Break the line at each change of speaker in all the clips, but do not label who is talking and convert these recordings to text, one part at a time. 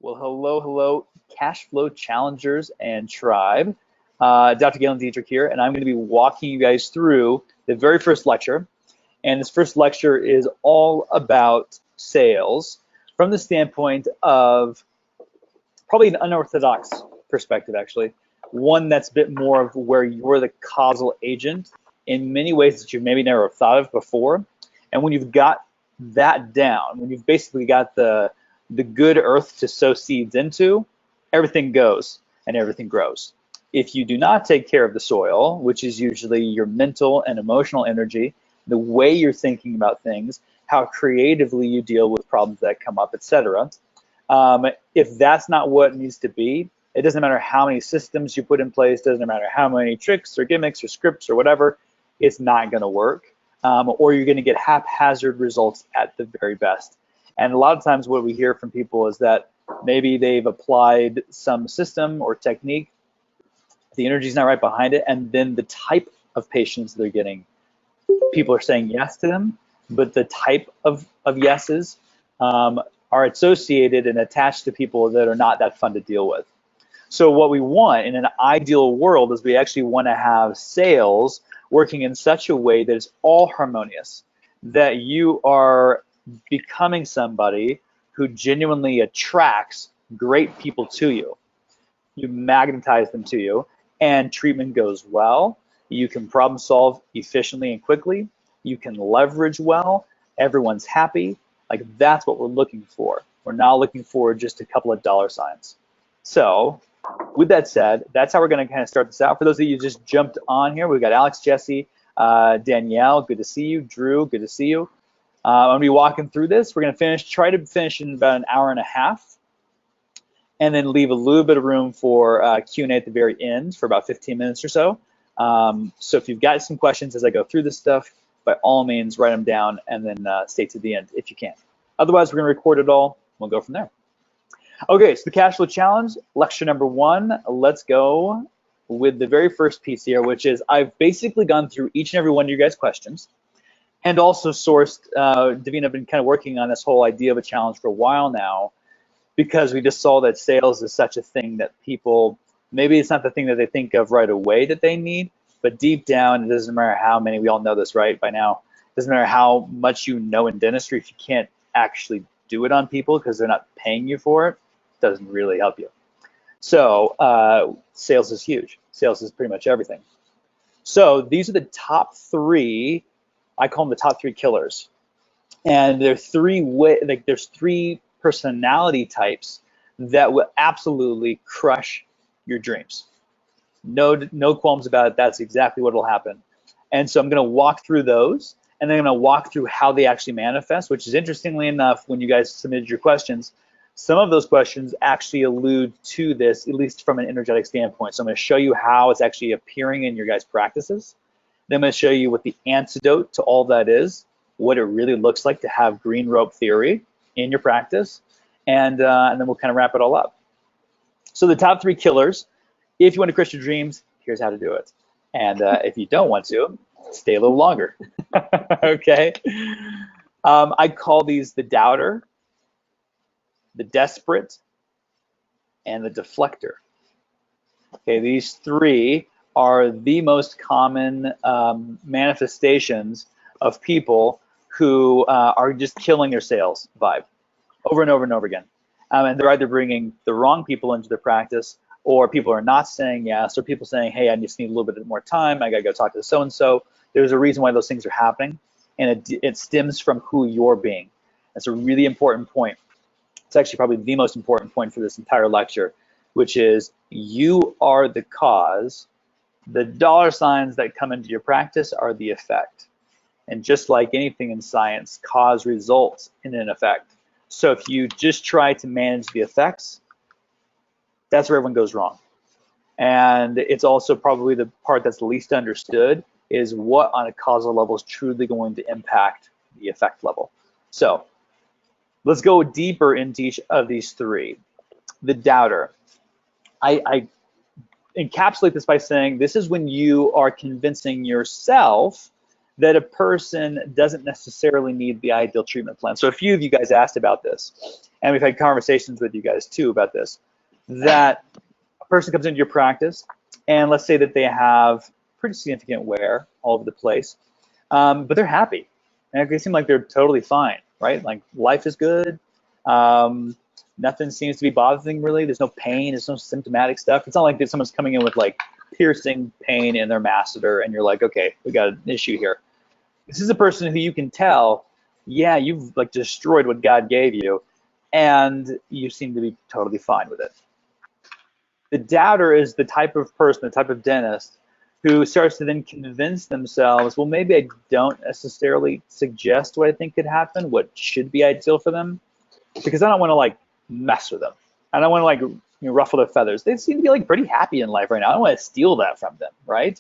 Well, hello, cash flow challengers and tribe. Dr. Galen Dietrich here, and I'm going to be walking you guys through the very first lecture. And this first lecture is all about sales from the standpoint of probably an unorthodox perspective, actually. One that's a bit more of where you're the causal agent in many ways that you've maybe never thought of before. And when you've got that down, when you've basically got the good earth to sow seeds into, everything goes and everything grows. If you do not take care of the soil, which is usually your mental and emotional energy, the way you're thinking about things, how creatively you deal with problems that come up, etc. If that's not what it needs to be, it doesn't matter how many systems you put in place, doesn't matter how many tricks or gimmicks or scripts or whatever, it's not going to work. Or you're going to get haphazard results at the very best. And a lot of times what we hear from people is that maybe they've applied some system or technique, the energy's not right behind it, and then the type of patients they're getting, people are saying yes to them, but the type of yeses are associated and attached to people that are not that fun to deal with. So what we want in an ideal world is we actually want to have sales working in such a way that it's all harmonious, that you are becoming somebody who genuinely attracts great people to you. You magnetize them to you, and treatment goes well. You can problem solve efficiently and quickly. You can leverage well. Everyone's happy. Like, that's what we're looking for. We're not looking for just a couple of dollar signs. So with that said, that's how we're going to kind of start this out. For those of you who just jumped on here, we've got Alex, Jesse, Danielle, good to see you. Drew, good to see you. I'm going to be walking through this. We're going to try to finish in about an hour and a half, and then leave a little bit of room for Q&A at the very end for about 15 minutes or so. So if you've got some questions as I go through this stuff, by all means, write them down and then stay to the end if you can. Otherwise, we're going to record it all. We'll go from there. Okay, so the cash flow challenge, lecture number 1. Let's go with the very first piece here, which is I've basically gone through each and every one of your guys' questions and also sourced, Davina, I've been kind of working on this whole idea of a challenge for a while now, because we just saw that sales is such a thing that people, maybe it's not the thing that they think of right away that they need, but deep down, it doesn't matter how many, we all know this, right, by now, it doesn't matter how much you know in dentistry, if you can't actually do it on people because they're not paying you for it, doesn't really help you. So sales is huge. Sales is pretty much everything. So these are the top 3, I call them the top 3 killers. And there's 3 personality types that will absolutely crush your dreams. No qualms about it. That's exactly what will happen. And so I'm going to walk through those, and then I'm going to walk through how they actually manifest, which is, interestingly enough, when you guys submitted your questions, some of those questions actually allude to this, at least from an energetic standpoint. So I'm going to show you how it's actually appearing in your guys' practices. Then I'm going to show you what the antidote to all that is, what it really looks like to have green rope theory in your practice, and then we'll kind of wrap it all up. So the top 3 killers, if you want to crush your dreams, here's how to do it. And if you don't want to, stay a little longer. Okay? I call these the doubter, the desperate, and the deflector. Okay, these 3 are the most common manifestations of people who are just killing their sales vibe over and over and over again. And they're either bringing the wrong people into their practice, or people are not saying yes, or people saying, hey, I just need a little bit more time, I gotta go talk to so-and-so. There's a reason why those things are happening, and it stems from who you're being. That's a really important point. It's actually probably the most important point for this entire lecture, which is you are the cause. The dollar signs that come into your practice are the effect. And just like anything in science, cause results in an effect. So if you just try to manage the effects, that's where everyone goes wrong. And it's also probably the part that's least understood, is what on a causal level is truly going to impact the effect level. So let's go deeper into each of these 3. The doubter. I encapsulate this by saying this is when you are convincing yourself that a person doesn't necessarily need the ideal treatment plan. So a few of you guys asked about this. and we've had conversations with you guys too about this, that a person comes into your practice, and let's say that they have pretty significant wear all over the place, but they're happy, and they seem like they're totally fine, right? Like life is good. Nothing seems to be bothering really. There's no pain. There's no symptomatic stuff. It's not like that someone's coming in with like piercing pain in their masseter, and you're like, okay, we got an issue here. This is a person who you can tell, yeah, you've like destroyed what God gave you, and you seem to be totally fine with it. The doubter is the type of person, the type of dentist who starts to then convince themselves, well, maybe I don't necessarily suggest what I think could happen, what should be ideal for them, because I don't want to like mess with them. I don't want to like ruffle their feathers. They seem to be like pretty happy in life right now. I don't want to steal that from them, right?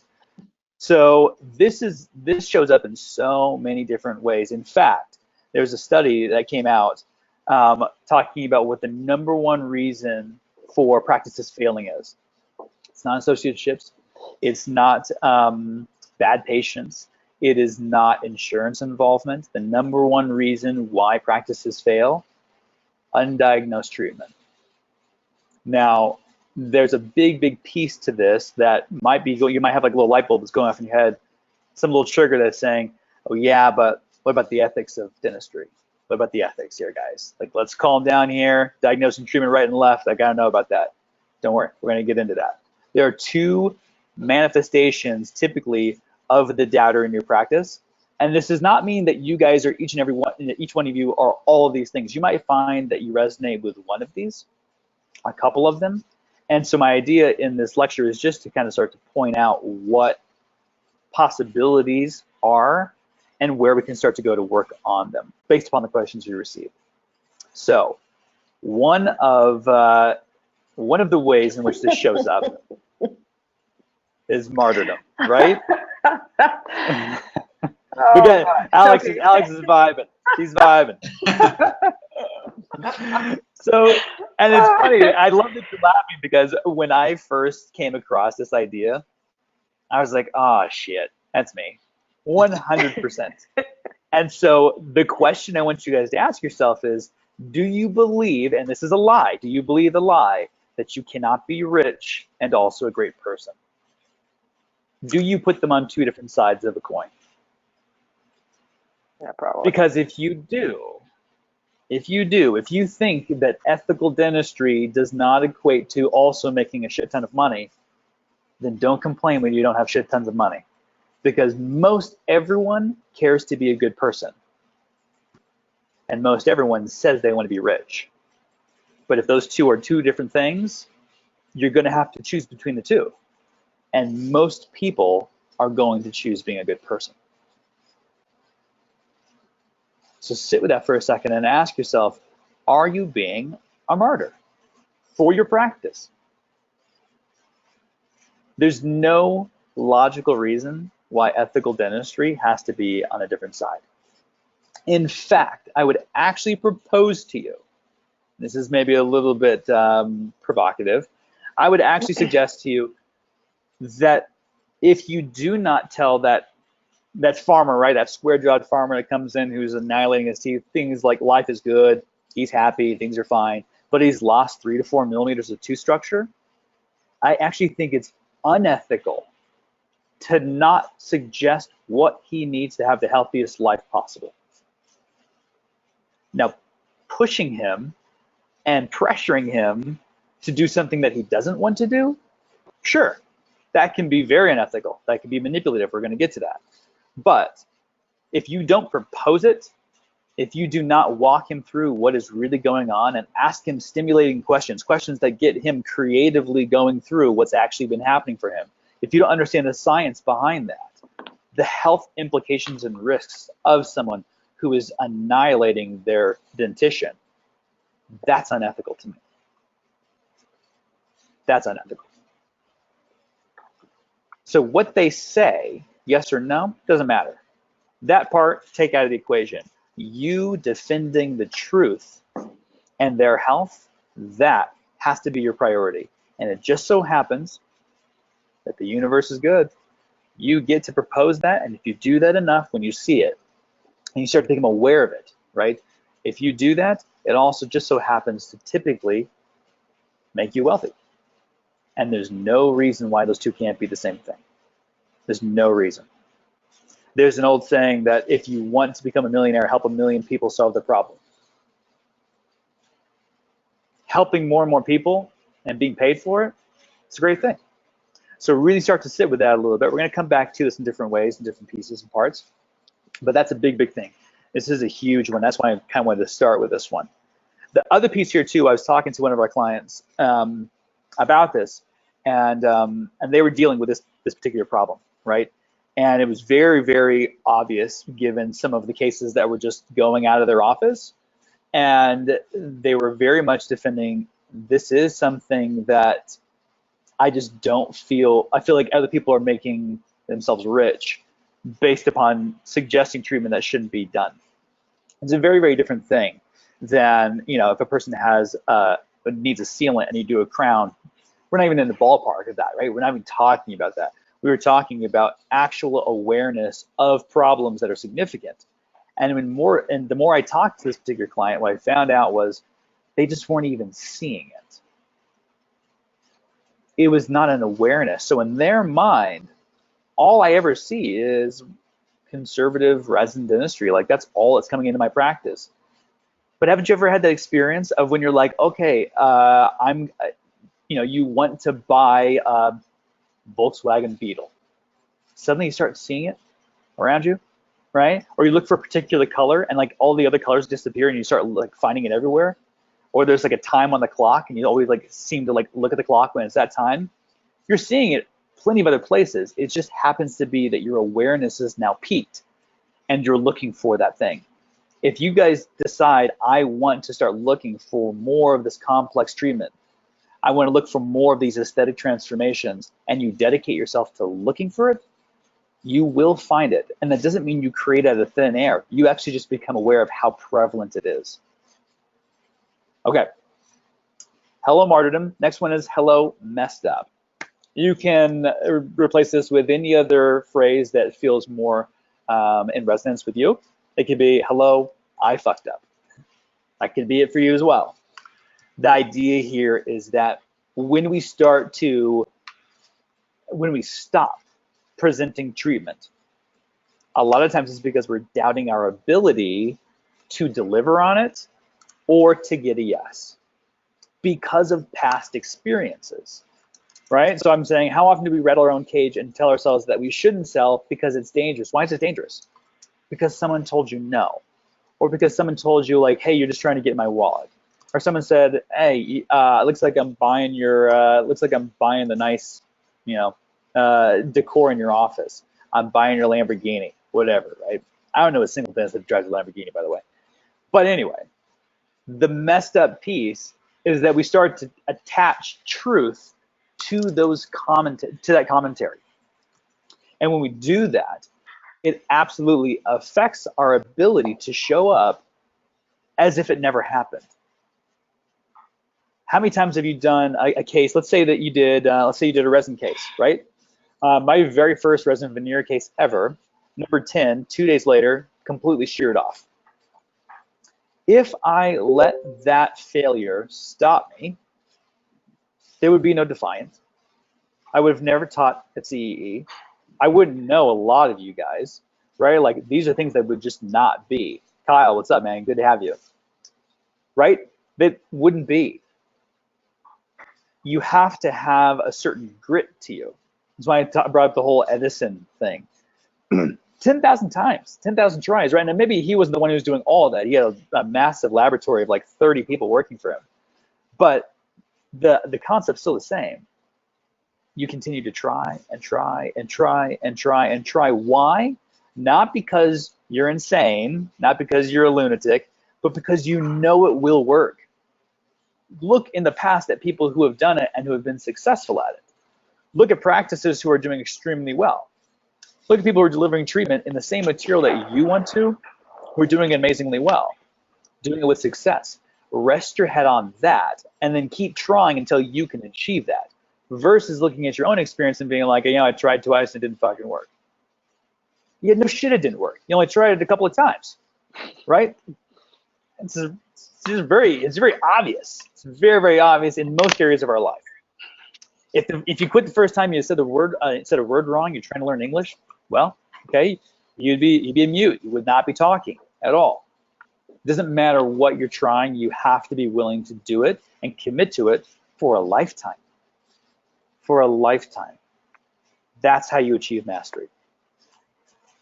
So this shows up in so many different ways. In fact, there's a study that came out talking about what the #1 reason for practices failing is. It's not associateships. It's not bad patients. It is not insurance involvement. The #1 reason why practices fail: undiagnosed treatment. Now, there's a big piece to this that might be, you might have like a little light bulb that's going off in your head, some little trigger that's saying, oh yeah, but what about the ethics of dentistry? What about the ethics here, guys? Like, let's calm down here, diagnosing treatment right and left. I gotta know about that. Don't worry, we're gonna get into that. There are 2 manifestations typically of the doubter in your practice. And this does not mean that you guys are each one of you are all of these things. You might find that you resonate with one of these, a couple of them. And so my idea in this lecture is just to kind of start to point out what possibilities are and where we can start to go to work on them based upon the questions we receive. So one of the ways in which this shows up is martyrdom, right? We got Alex is vibing. He's vibing. So, and it's funny, I love that you're laughing, because when I first came across this idea, I was like, oh shit, that's me. 100%. And so the question I want you guys to ask yourself is, do you believe, and this is a lie, do you believe the lie that you cannot be rich and also a great person? Do you put them on 2 different sides of a coin?
Yeah, probably.
Because if you think that ethical dentistry does not equate to also making a shit ton of money, then don't complain when you don't have shit tons of money. Because most everyone cares to be a good person. And most everyone says they want to be rich. But if those 2 are 2 different things, you're going to have to choose between the 2. And most people are going to choose being a good person. So sit with that for a second and ask yourself, are you being a martyr for your practice? There's no logical reason why ethical dentistry has to be on a different side. In fact, I would actually propose to you, this is maybe a little bit provocative, I would actually suggest to you that if you do not tell that farmer, right, that square-jawed farmer that comes in who's annihilating his teeth, things like life is good, he's happy, things are fine, but he's lost 3 to 4 millimeters of tooth structure, I actually think it's unethical to not suggest what he needs to have the healthiest life possible. Now, pushing him and pressuring him to do something that he doesn't want to do, sure, that can be very unethical. That can be manipulative. We're going to get to that. But if you don't propose it, if you do not walk him through what is really going on and ask him stimulating questions that get him creatively going through what's actually been happening for him, if you don't understand the science behind that, the health implications and risks of someone who is annihilating their dentition, that's unethical to me. That's unethical. So what they say, yes or no, doesn't matter. That part, take out of the equation. You defending the truth and their health, that has to be your priority. And it just so happens that the universe is good. You get to propose that, and if you do that enough, when you see it, and you start to become aware of it, right? If you do that, it also just so happens to typically make you wealthy. And there's no reason why those two can't be the same thing. There's no reason. There's an old saying that if you want to become a millionaire, help a million people solve the problem. Helping more and more people and being paid for it, it's a great thing. So really start to sit with that a little bit. We're going to come back to this in different ways, in different pieces and parts. But that's a big, big thing. This is a huge one. That's why I kind of wanted to start with this one. The other piece here too, I was talking to one of our clients about this, and they were dealing with this particular problem, right? And it was very, very obvious given some of the cases that were just going out of their office, and they were very much defending, this is something that I just don't feel, I feel like other people are making themselves rich based upon suggesting treatment that shouldn't be done. It's a very, very different thing than, you know, if a person has needs a sealant and you do a crown. We're not even in the ballpark of that, right? We're not even talking about that. We were talking about actual awareness of problems that are significant. And the more I talked to this particular client, what I found out was they just weren't even seeing it. It was not an awareness. So in their mind, all I ever see is conservative resident dentistry. Like, that's all that's coming into my practice. But haven't you ever had that experience of when you're like, okay, you want to buy a Volkswagen Beetle. Suddenly you start seeing it around you, right? Or you look for a particular color and like all the other colors disappear and you start like finding it everywhere. Or there's like a time on the clock and you always like seem to like look at the clock when it's that time. You're seeing it plenty of other places. It just happens to be that your awareness is now peaked and you're looking for that thing. If you guys decide, I want to start looking for more of this complex treatment, I want to look for more of these aesthetic transformations, and you dedicate yourself to looking for it, you will find it. And that doesn't mean you create out of thin air. You actually just become aware of how prevalent it is. Okay. Hello, martyrdom. Next one is hello, messed up. You can replace this with any other phrase that feels more in resonance with you. It could be, hello, I fucked up. That could be it for you as well. The idea here is that when we stop presenting treatment, a lot of times it's because we're doubting our ability to deliver on it or to get a yes because of past experiences, right? So I'm saying, how often do we rattle our own cage and tell ourselves that we shouldn't sell because it's dangerous? Why is it dangerous? Because someone told you no, or because someone told you like, hey, you're just trying to get my wallet. Or someone said, hey, it looks like I'm buying the nice, decor in your office. I'm buying your Lamborghini, whatever, right? I don't know a single dentist that drives a Lamborghini, by the way. But anyway, the messed up piece is that we start to attach truth to that commentary. And when we do that, it absolutely affects our ability to show up as if it never happened. How many times have you done a case? Let's say you did a resin case, right? My very first resin veneer case ever, number 10, 2 days later, completely sheared off. If I let that failure stop me, there would be no defiance. I would have never taught at CEE. I wouldn't know a lot of you guys, right? Like, these are things that would just not be. Kyle, what's up, man? Good to have you. Right? That wouldn't be. You have to have a certain grit to you. That's why I brought up the whole Edison thing. 10,000 times, 10,000 tries, right? And maybe he wasn't the one who was doing all of that. He had a massive laboratory of like 30 people working for him. But the concept's still the same. You continue to try and try and try and try and try. Why? Not because you're insane, not because you're a lunatic, but because you know it will work. Look in the past at people who have done it and who have been successful at it. Look at practices who are doing extremely well. Look at people who are delivering treatment in the same material that you want to, who are doing it amazingly well, doing it with success. Rest your head on that and then keep trying until you can achieve that, versus looking at your own experience and being like, I tried twice and it didn't fucking work. Yeah, no shit, it didn't work. You only tried it a couple of times, right? It's it's very obvious. It's very, very obvious in most areas of our life. If you quit the first time you said a word wrong, you're trying to learn English, well, okay, you'd be a mute. You would not be talking at all. It doesn't matter what you're trying. You have to be willing to do it and commit to it for a lifetime. For a lifetime. That's how you achieve mastery.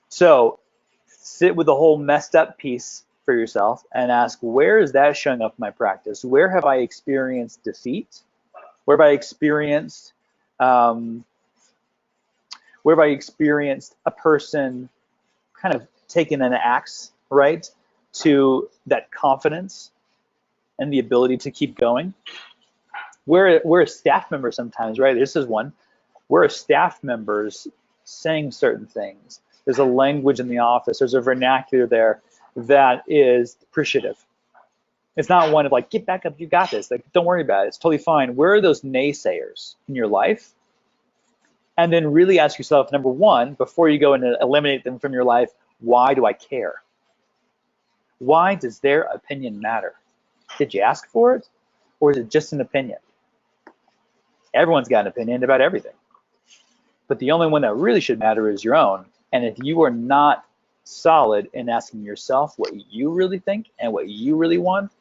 So sit with the whole messed up piece for yourself and ask, where is that showing up in my practice? Where have I experienced defeat? Where have I experienced a person kind of taking an axe, right, to that confidence and the ability to keep going? We're a staff member sometimes, right? This is one. We're a staff members saying certain things. There's a language in the office. There's a vernacular there that is appreciative. It's not one of like, get back up, you got this. Like, don't worry about it. It's totally fine. Where are those naysayers in your life? And then really ask yourself, number one, before you go and eliminate them from your life, why do I care? Why does their opinion matter? Did you ask for it? Or is it just an opinion? Everyone's got an opinion about everything. But the only one that really should matter is your own. And if you are not solid in asking yourself what you really think and what you really want,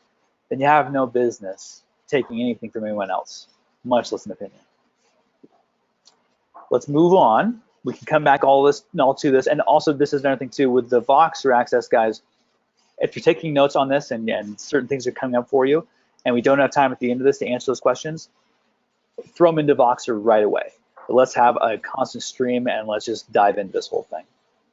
then you have no business taking anything from anyone else, much less an opinion. Let's move on. We can come back all to this. And also, this is another thing too with the Voxer access, guys. If you're taking notes on this and certain things are coming up for you, and we don't have time at the end of this to answer those questions, throw them into Voxer right away. But let's have a constant stream and let's just dive into this whole thing.